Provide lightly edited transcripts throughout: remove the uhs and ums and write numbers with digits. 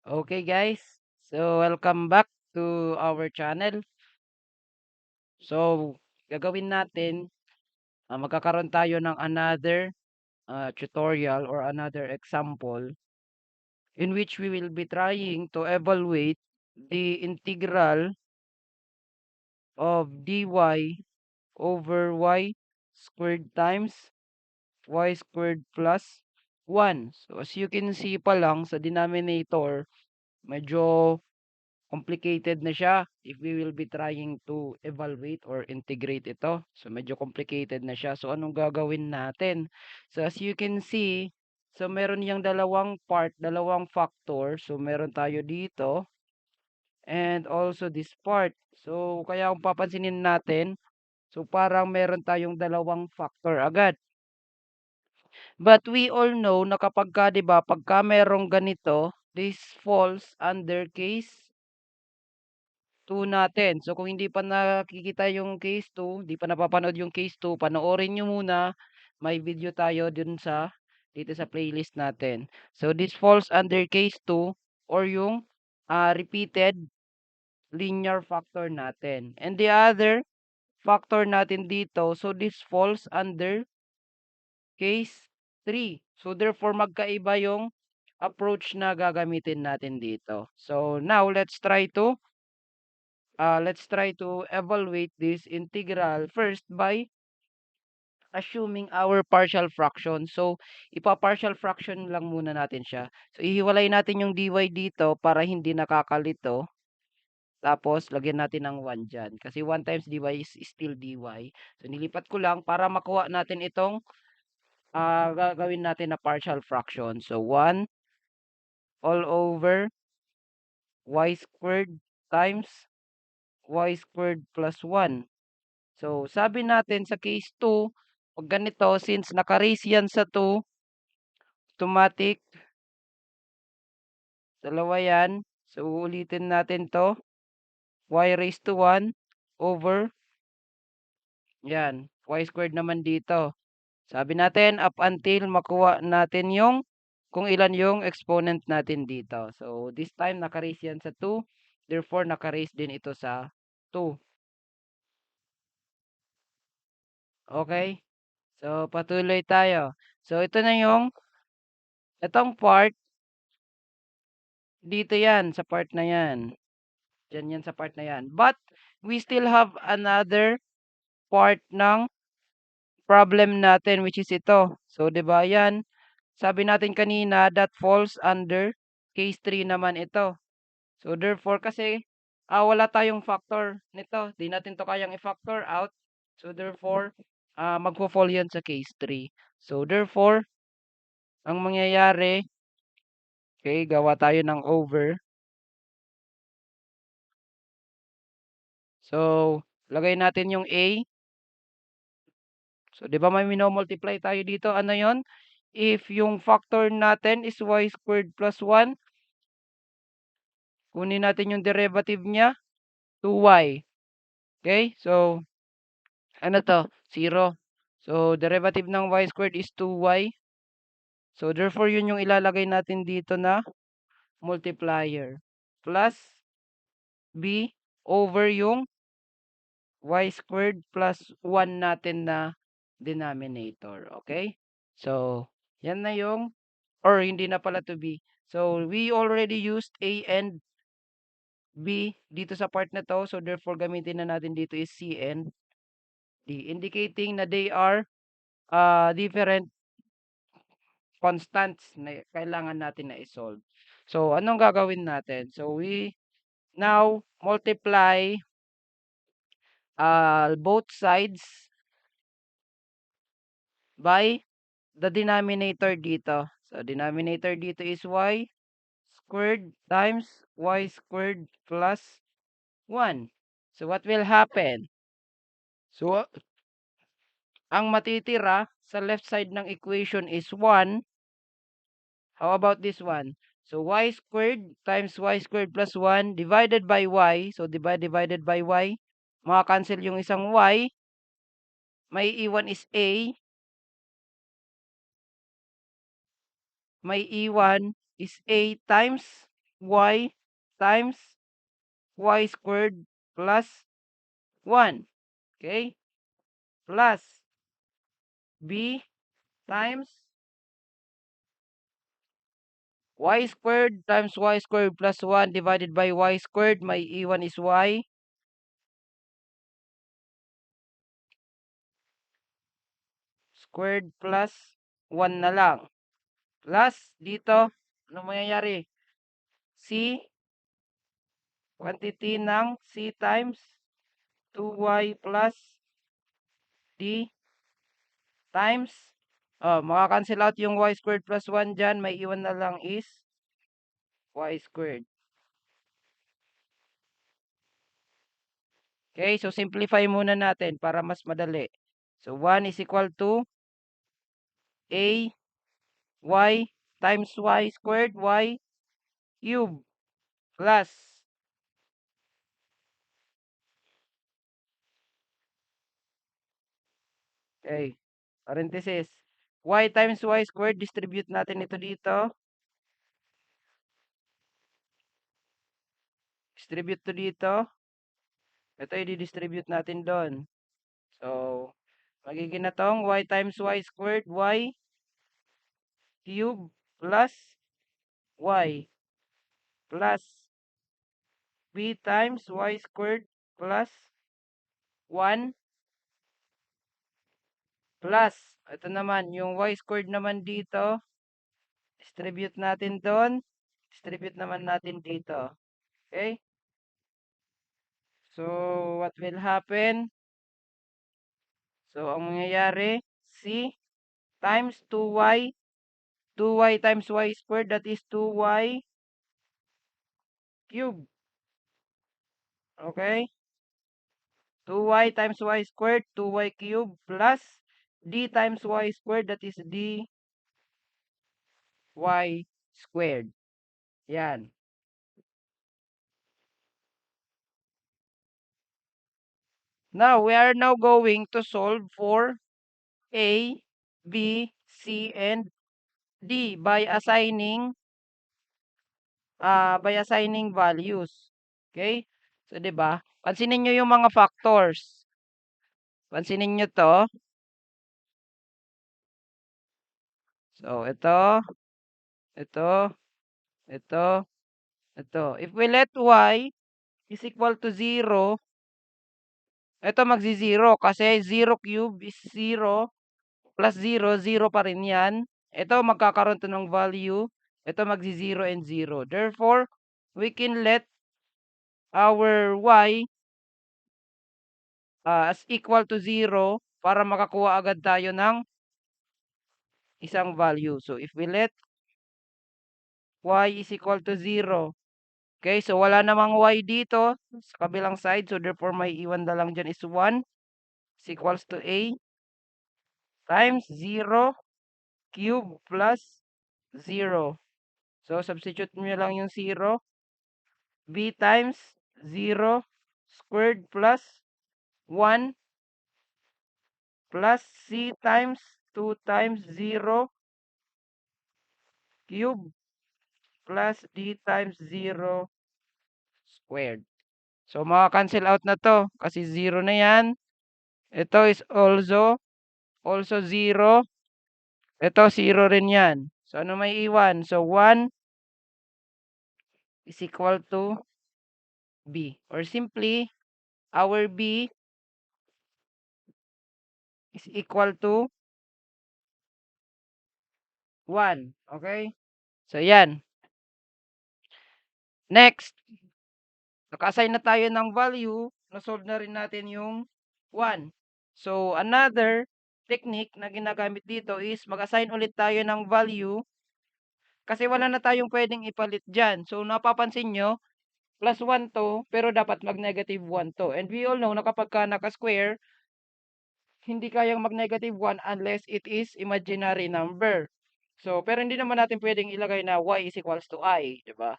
Okay guys, so welcome back to our channel. So gagawin natin, magkakaroon tayo ng another tutorial or another example in which we will be trying to evaluate the integral of dy over y squared times y squared plus 1. So as you can see pa lang sa denominator, medyo complicated na siya if we will be trying to evaluate or integrate ito. So, medyo complicated na siya. So, anong gagawin natin? So, as you can see, so meron yung dalawang part, dalawang factor. So, meron tayo dito and also this part. So, kaya kung papansinin natin, so parang meron tayong dalawang factor agad. But we all know na kapag ka, 'di ba, pagka merong ganito, this falls under case 2 natin. So, kung hindi pa nakikita yung case 2, hindi pa napapanood yung case 2, panoorin nyo muna. May video tayo dun dito sa playlist natin. So, this falls under case 2 or yung repeated linear factor natin. And the other factor natin dito, so this falls under case 3. So, therefore, magkaiba yung approach na gagamitin natin dito. So, now, let's try to evaluate this integral first by assuming our partial fraction. So, ipa-partial fraction lang muna natin siya. So, ihiwalay natin yung dy dito para hindi nakakalito. Tapos, lagyan natin ng 1 dyan. Kasi 1 times dy is still dy. So, nilipat ko lang para makuha natin itong gagawin natin na partial fraction. So, 1 all over y squared times y squared plus 1. So, sabi natin sa case 2, pag ganito, since naka-raise yan sa 2, automatic, dalawa yan. So, uulitin natin to. Y raised to 1 over, yan, y squared naman dito. Sabi natin, up until makuha natin yung kung ilan yung exponent natin dito. So, this time, naka-raise yan sa 2. Therefore, naka-raise din ito sa 2. Okay? So, patuloy tayo. So, ito na yung, itong part, dito yan, sa part na yan. Diyan yan sa part na yan. But, we still have another part ng problem natin which is ito. So, 'di ba yan? Sabi natin kanina that falls under case 3 naman ito. So, therefore, kasi wala tayong factor nito. Di natin to kayang i-factor out. So, therefore, magfo-fall yan sa case 3. So, therefore, ang mangyayari, okay, gawa tayo ng over. So, lagay natin yung A. So, 'di ba may multiply tayo dito? Ano 'yon? If yung factor natin is y squared plus 1, kunin natin yung derivative niya, 2y. Okay? So, ano to? 0. So, derivative ng y squared is 2y. So, therefore, yun yung ilalagay natin dito na multiplier. Plus b over yung y squared plus 1 natin na denominator. Okay? So, yan na yung, or hindi na pala to b. So, we already used a and b dito sa part na to. So, therefore, gamitin na natin dito is c and d. Indicating na they are different constants na kailangan natin na isolve. So, anong gagawin natin? So, we now multiply both sides by the denominator dito. So, denominator dito is y squared times y squared plus 1. So, what will happen? So, ang matitira sa left side ng equation is 1. How about this one? So, y squared times y squared plus 1 divided by y. So, divided by y. Maka-cancel yung isang y. May iwan is a. May iwan is a times y times y squared plus 1. Okay? Plus b times y squared times y squared plus 1 divided by y squared. May iwan is y. Squared plus 1 na lang. Plus, dito, ano mangyayari? C, quantity ng C times 2y plus D times, makakancel out yung y squared plus 1 dyan. May iwan na lang is y squared. Okay, so simplify muna natin para mas madali. So 1 is equal to a y times y squared y cube plus okay, parenthesis y times y squared, distribute natin ito dito. Distribute to dito. Ito i-distribute natin doon. So, magiging na tong y times y squared y cube plus y plus b times y squared plus 1 plus, ito naman, yung y squared naman dito, distribute natin doon, distribute naman natin dito. Okay? So, what will happen? So, ang mangyayari, c times 2y times y squared, that is 2y cube. Okay? 2y times y squared, 2y cube plus d times y squared, that is dy squared. Yan. Now, we are now going to solve for A, B, C, and D by assigning values. Okay? So, 'di ba? Pansinin niyo yung mga factors. Pansinin niyo 'to. So, ito, ito, ito. If we let y is equal to 0, ito magzi-0 kasi 0 cube is 0 plus 0, 0 pa rin 'yan. Ito magkakaroon 'to ng value. Ito magzi-0 and 0. Therefore, we can let our y as equal to 0 para makakuha agad tayo ng isang value. So, if we let y is equal to 0, okay, so wala namang y dito sa kabilang side. So, therefore, may iwan na lang dyan is 1 is equals to a times 0 cube plus 0. So, substitute nyo lang yung 0. B times 0 squared plus 1 plus C times 2 times 0 cube plus D times 0 squared. So, maka-cancel out na to kasi 0 na yan. Ito is also 0. Ito 0 rin yan. So, ano may iwan? So, 1 is equal to B. Or simply, our B is equal to 1. Okay? So, yan. Next, naka-assign na tayo ng value. Na-solve na rin natin yung 1. So, another technique na ginagamit dito is mag-assign ulit tayo ng value kasi wala na tayong pwedeng ipalit dyan. So, napapansin nyo, plus 1 to, pero dapat mag-negative 1 to. And we all know na kapag ka naka-square, hindi kayang mag-negative 1 unless it is imaginary number. So, pero hindi naman natin pwedeng ilagay na y is equals to I, di ba?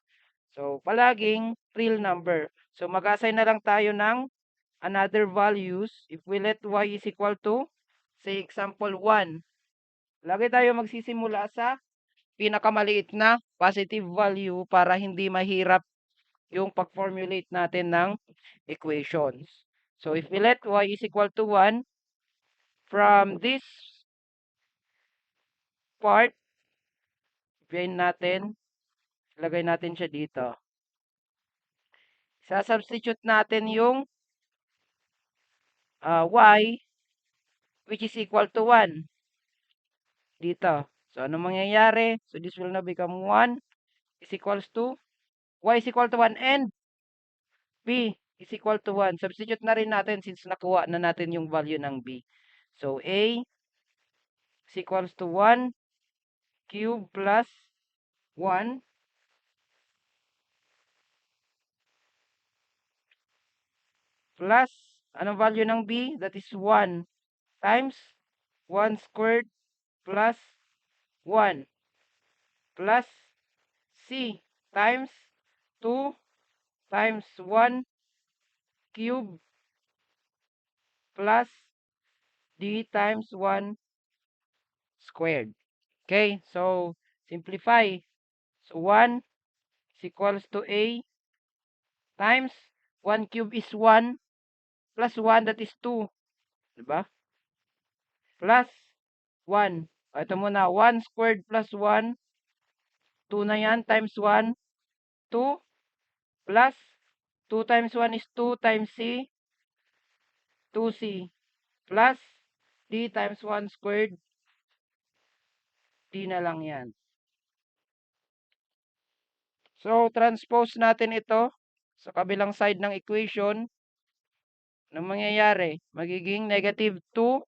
So, palaging real number. So, mag-assign na lang tayo ng another values. If we let y is equal to, say example 1. Lagi tayo magsisimula sa pinakamaliit na positive value para hindi mahirap yung pag-formulate natin ng equations. So, if we let y is equal to 1, from this part, find natin, lagay natin siya dito. Sa-substitute natin yung y, which is equal to 1 dito. So, ano mangyayari? So, this will now become 1 is equals to, y is equal to 1 and b is equal to 1. Substitute na rin natin since nakuha na natin yung value ng b. So, a is equals to 1 cube plus 1 plus, anong value ng b? That is 1 times 1 squared plus 1 plus c times 2 times 1 cube plus d times 1 squared. Okay, so simplify. So 1 is equals to a times 1 cube is 1 plus 1 that is 2. Diba? Plus 1. Ito muna, 1 squared plus 1. 2 na yan times 1. 2 plus 2 times 1 is 2 times c. 2c plus d times 1 squared. D na lang yan. So, transpose natin ito sa kabilang side ng equation. Anong mangyayari? Magiging negative 2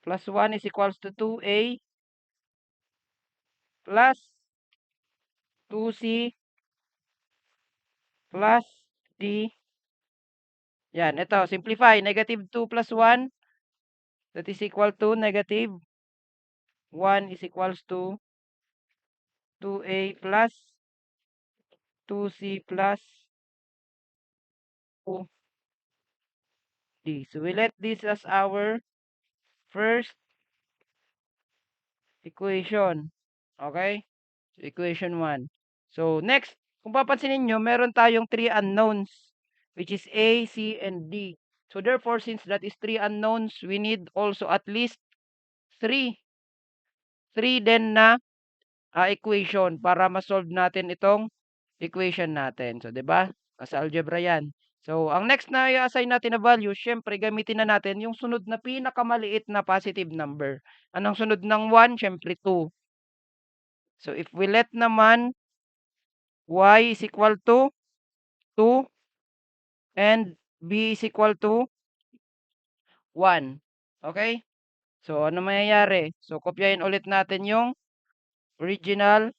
plus 1 is equals to 2a plus 2c plus d. Yan, ito, simplify. Negative 2 plus 1, that is equal to negative 1 is equals to 2a plus 2c plus 2d. So, we let this as our first equation. Okay? So, equation 1. So, next, kung papansinin nyo, meron tayong 3 unknowns, which is A, C, and D. So, therefore, since that is 3 unknowns, we need also at least 3 din na equation para ma-solve natin itong equation natin. So, 'di ba? Sa algebra 'yan. So, ang next na i-assign natin na value, syempre gamitin na natin yung sunod na pinakamaliit na positive number. Anong sunod ng 1? Syempre 2. So, if we let naman y is equal to 2 and b is equal to 1. Okay? So, ano mangyayari? So, kopyahin ulit natin yung original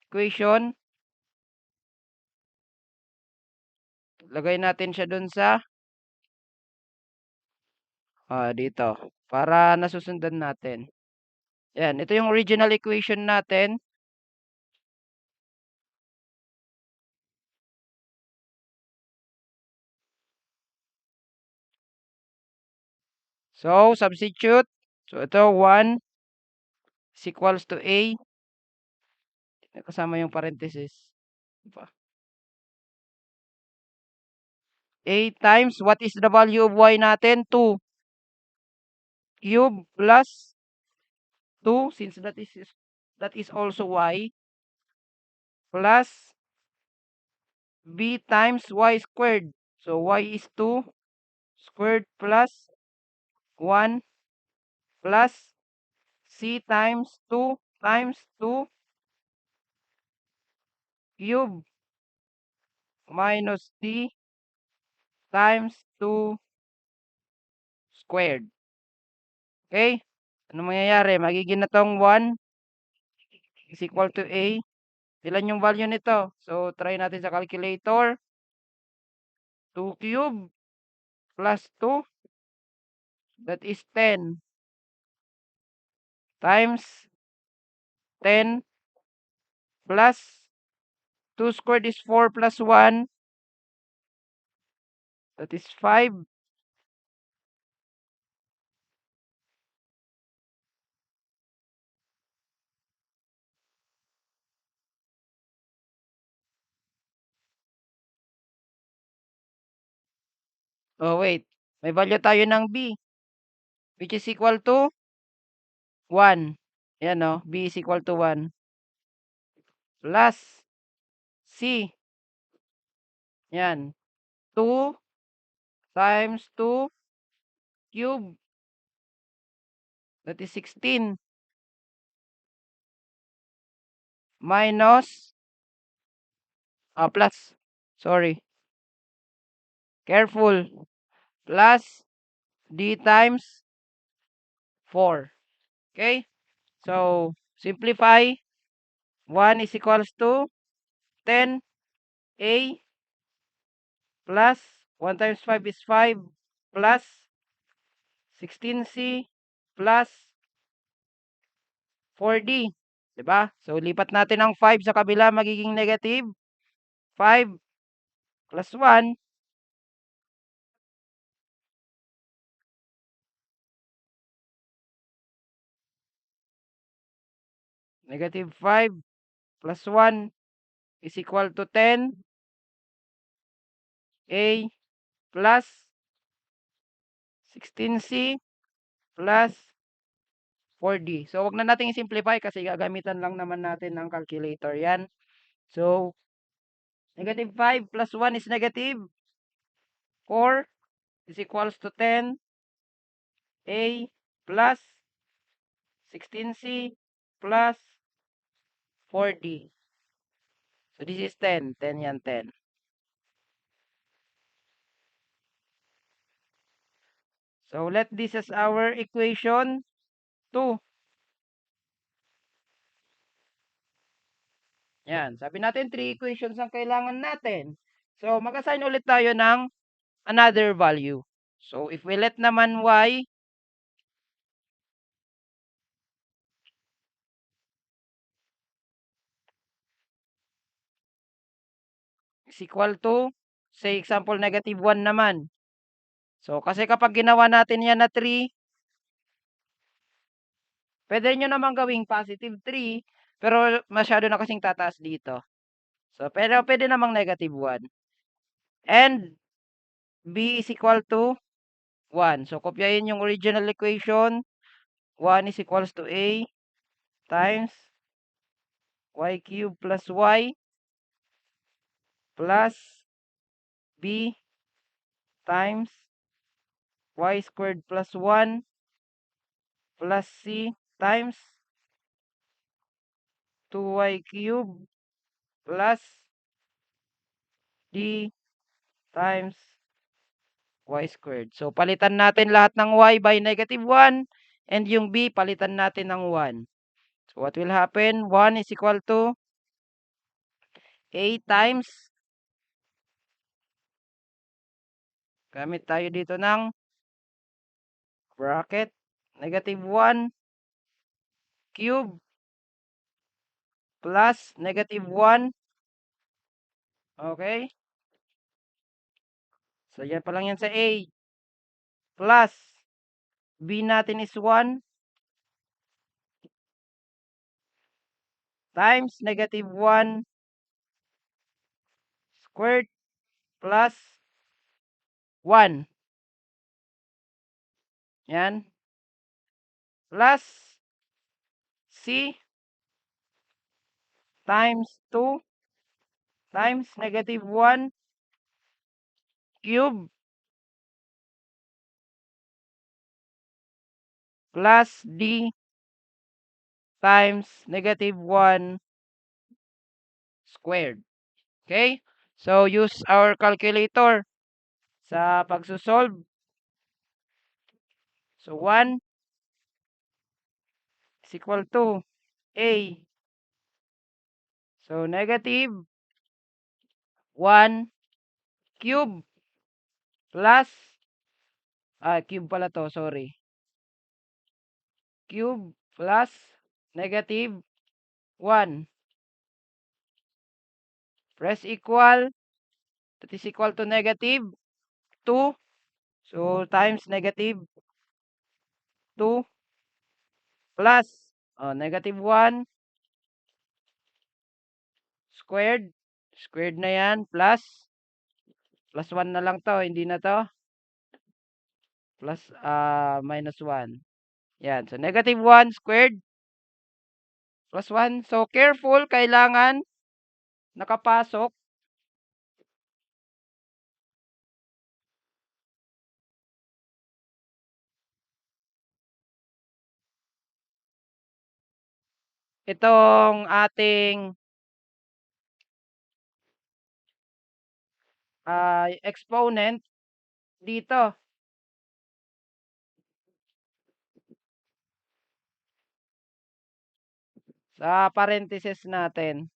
equation. Lagay natin siya dun sa dito para nasusundan natin. Yan, ito yung original equation natin. So, substitute. So, ito 1 is equals to a. Kasama yung parenthesis. Diba? A times, what is the value of y natin? 2. Cube plus 2, since that is also y, plus b times y squared. So, y is 2 squared plus 1 plus c times 2 times 2 cube minus d times 2 squared. Okay? Ano mangyayari? Magiging na tong 1 is equal to a. Ilan yung value nito? So, try natin sa calculator. 2 cube plus 2, that is 10 times 10 plus 2 squared is 4 plus 1, that is 5. Oh, wait. May value tayo ng B, which is equal to 1. Yan, no? B is equal to 1. Plus C. Yan. 2 times 2 cube. That is 16. Minus, plus. Sorry. Careful. Plus D times 4. Okay? So, simplify. 1 is equals to 10A plus 1 times 5 is 5 plus 16C plus 4D. Diba? So, lipat natin ang 5 sa kabila, magiging negative. 5 plus 1, negative 5 plus 1 is equal to 10A plus 16C plus 4D. So, wag na natin i-simplify kasi gagamitan lang naman natin ng calculator yan. So, negative 5 plus 1 is negative 4 is equals to 10A plus 16C plus 4D. So, this is 10. 10 yan, 10. So, let this as our equation 2. Yan. Sabi natin, 3 equations ang kailangan natin. So, mag-assign ulit tayo ng another value. So, if we let naman y is equal to, say example, negative 1 naman. So, kasi kapag ginawa natin yan na 3, pwede nyo naman gawing positive 3, pero masyado na kasing tataas dito. So, pero pwede namang negative 1. And b is equal to 1. So, kopyahin yung original equation. 1 is equals to a times y cube plus y plus b times y squared plus 1 plus c times 2y cube plus d times y squared. So, palitan natin lahat ng y by negative 1 and yung b, palitan natin ng 1. So, what will happen? 1 is equal to a times, gamit tayo dito ng bracket, negative 1 cube plus negative 1. Okay? So, yan pa lang yan sa a. Plus, b natin is 1 times negative 1 squared plus 1. Yan. Plus c times 2 times negative 1 cube plus d times negative 1 squared. Okay? So, use our calculator sa pagsusolve. So, 1 is equal to a. So, negative 1 cube plus, cube pala to, sorry. Cube plus negative 1. Press equal. That is equal to negative 2. So, times negative 2 plus negative 1 squared. Squared na yan plus 1 na lang to. Hindi na to. plus, minus 1. Yan. So, negative 1 squared plus 1. So, careful. Kailangan nakapasok itong ating exponent dito sa parentheses natin.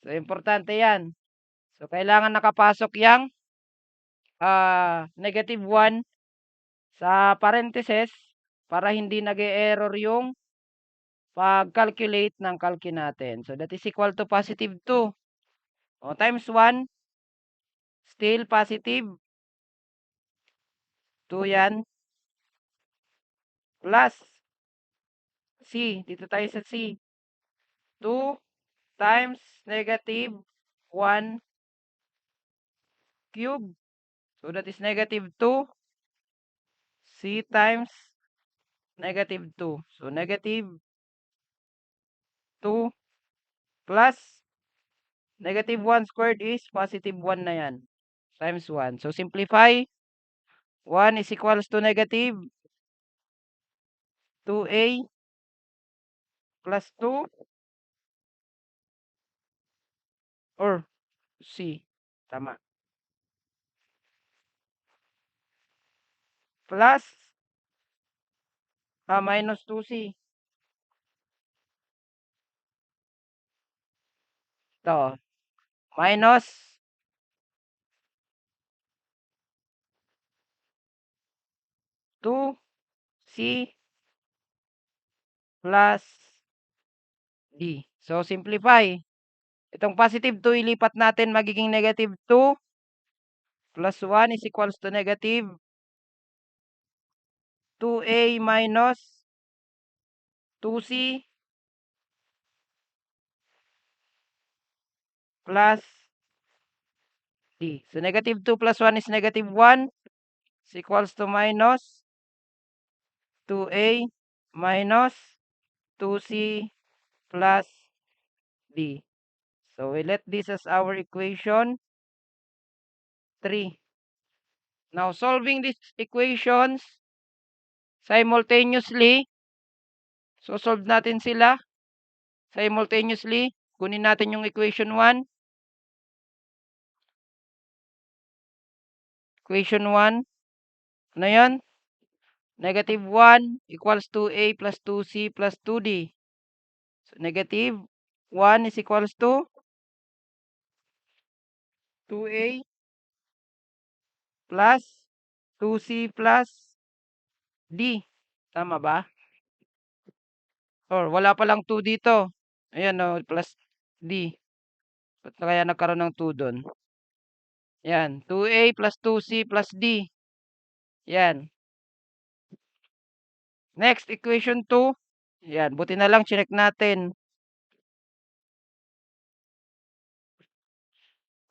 So, importante yan. So, kailangan nakapasok yang negative 1 sa parentheses para hindi nag-e-error yung pag-calculate ng calci natin. So, that is equal to positive 2. O, times 1, still positive 2 yan. Plus C. Dito tayo sa C. 2 times negative 1 cube. So, that is negative 2. C times negative 2. So, negative 2 plus negative 1 squared is positive 1 na yan. Times 1. So, simplify. 1 is equals to negative 2a plus 2 or C. Tama. Plus minus 2c. Ito. Minus 2c plus d. So, simplify. Itong positive 2 ilipat natin magiging negative 2 plus 1 is equals to negative 2a minus 2c plus d. So, negative 2 plus 1 is negative 1 is equals to minus 2a minus 2c plus d. So, we let this as our equation 3. Now, solving these equations simultaneously, so solve natin sila simultaneously. Kunin natin yung equation 1. Equation 1. Ano yan? Negative 1 equals 2a plus 2c plus 2d. So, negative 1 is equals to 2a plus 2c plus d. Tama ba? Or wala palang 2 dito. Ayan o, plus d. Ba't na kaya nagkaroon ng 2 doon? Yan, 2a plus 2c plus d. Yan. Next, equation 2. Yan, buti na lang chinek natin.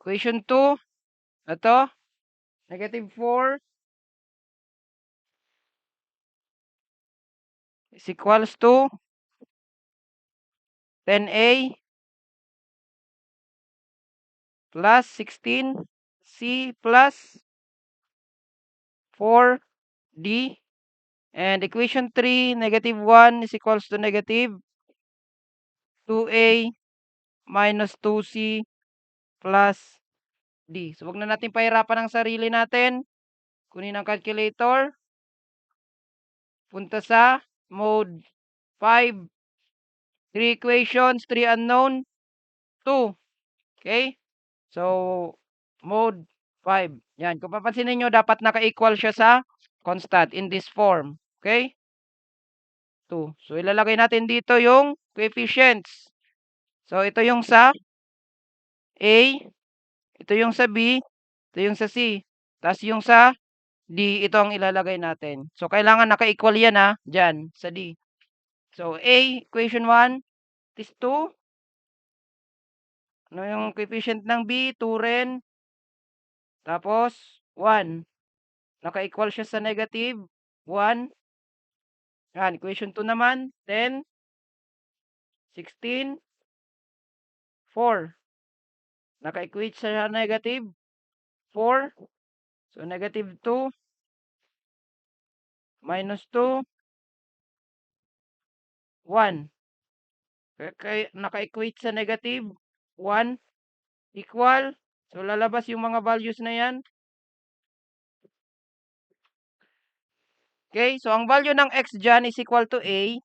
Equation 2. Ito, negative 4 is equals to 10a plus 16c plus 4d. And equation 3, negative 1 is equals to negative 2a minus 2c plus d. So, wag na natin pahirapan ang sarili natin. Kunin ang calculator. Punta sa mode 5. 3 equations, 3 unknown, 2. Okay? So, mode 5. Yan. Kung papansinin nyo, dapat naka-equal siya sa constant in this form. Okay? 2. So, ilalagay natin dito yung coefficients. So, ito yung sa A, ito yung sa B, ito yung sa C. Tapos yung sa D, ito ang ilalagay natin. So, kailangan naka-equal yan ha, dyan, sa D. So, A, equation 1 is 2. Ano yung coefficient ng b? 2 rin. Tapos, 1. Naka-equal siya sa negative 1. Yan, equation 2 naman. 10, 16, 4. Naka-equate sa negative 4. So, negative 2 minus 2, 1. Naka-equate sa negative 1 equal. So, lalabas yung mga values na yan. Okay, so ang value ng x dyan is equal to a.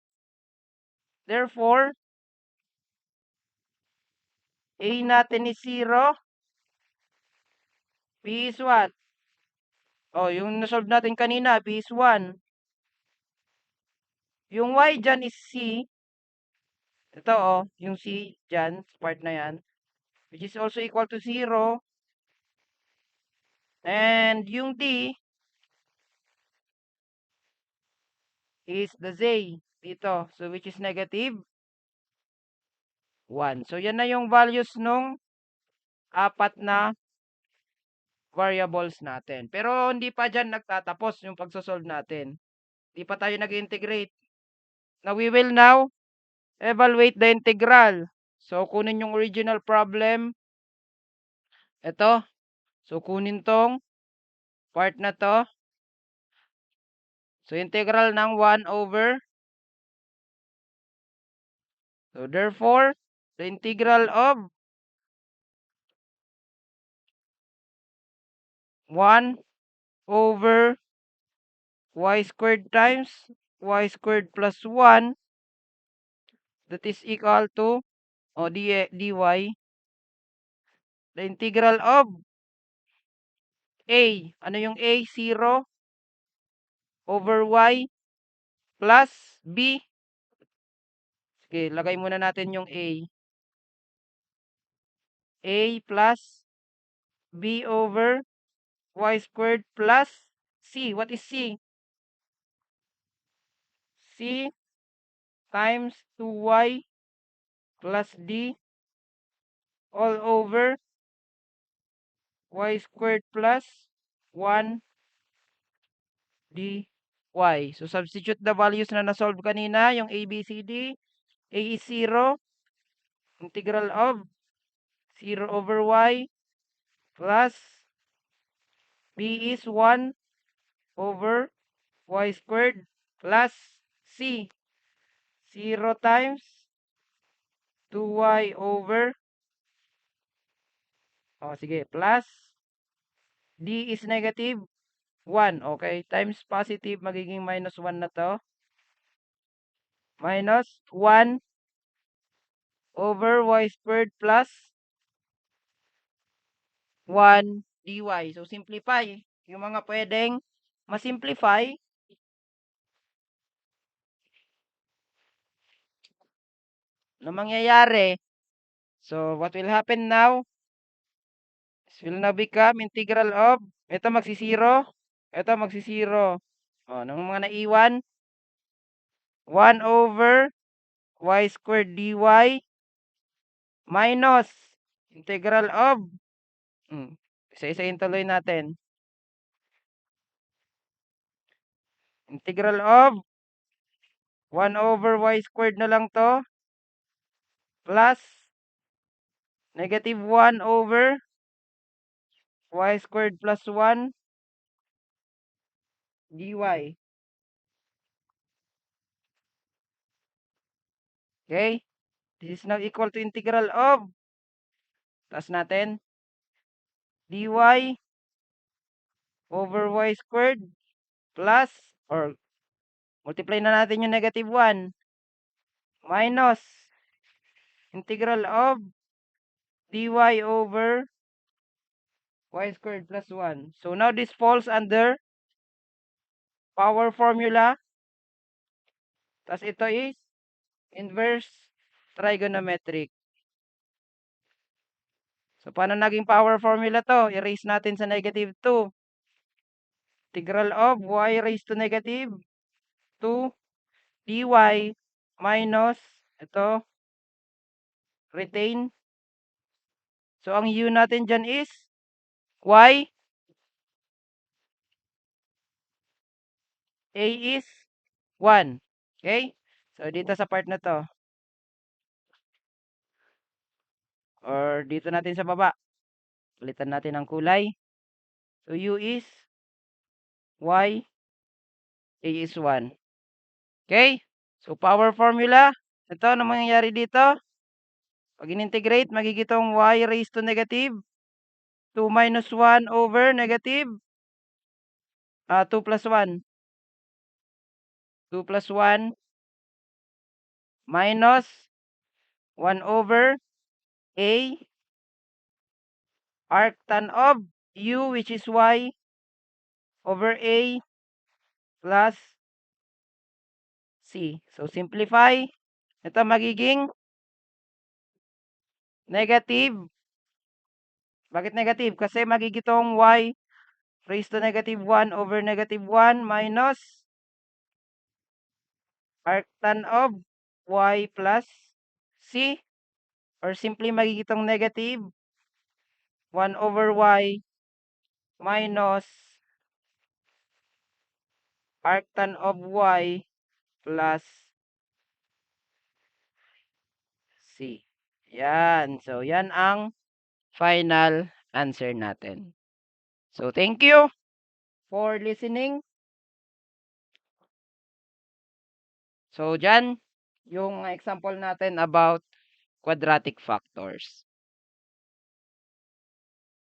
Therefore, a natin is 0. B is what? Oh, yung nasolve natin kanina, B is 1. Yung y dyan is c. Ito oh, yung c dyan, part na yan. Which is also equal to 0. And yung d is the z dito. So, which is negative 1. So, yan na yung values nung apat na variables natin. Pero hindi pa dyan nagtatapos yung pagsosolve natin. Hindi pa tayo nag-integrate. Now, we will now evaluate the integral. So, kunin yung original problem. Ito. So, kunin tong part na to. So, integral ng 1 over. So, therefore, the integral of 1 over y squared times y squared plus 1, that is equal to, dy, the integral of a. Ano yung a? 0 over y plus b. Sige, lagay muna natin yung a. A plus b over y squared plus c. What is c? C times 2y plus d all over y squared plus 1 dy. So, substitute the values na na-solve kanina, yung a, b, c, d. A is 0. Integral of 0 over y plus b is 1 over y squared plus c. 0 times 2y over, sige, plus d is negative 1. Okay, times positive, magiging minus 1 na to. Minus 1 over y squared plus 1 dy. So, simplify. Yung mga pwedeng masimplify, na mangyayari. So, what will happen now? This will now become integral of, ito magsisiro, ito magsisiro. Nung mga naiwan, 1 over y squared dy minus integral of, isa-isahin tuloy natin. Integral of 1 over y squared na lang to plus negative 1 over y squared plus 1 dy. Okay? This is now equal to integral of, tas natin, dy over y squared plus, or multiply na natin yung negative 1, minus integral of dy over y squared plus 1. So, now this falls under power formula. Tas ito is inverse trigonometric. So, paano naging power formula to? Erase natin sa negative 2. Integral of y raised to negative 2 dy minus, ito, retain So, ang u natin dyan is y. A is 1. Okay? So, dito sa part na to, or dito natin sa baba, palitan natin ang kulay. So, u is y, a is 1. Okay? So, power formula. Ito, ano mangyayari dito? Pag in-integrate, magiging itong y raised to negative 2 minus 1 over negative 2 plus 1. 2 plus 1 minus 1 over a arctan of u, which is y, over a plus c. So, simplify. Ito magiging negative. Bakit negative? Kasi magiging itong y raised to negative 1 over negative 1 minus arctan of y plus c, or simply magiging itong negative 1 over y minus arctan of y plus c. Yan. So, yan ang final answer natin. So, thank you for listening. So, dyan, yung example natin about quadratic factors.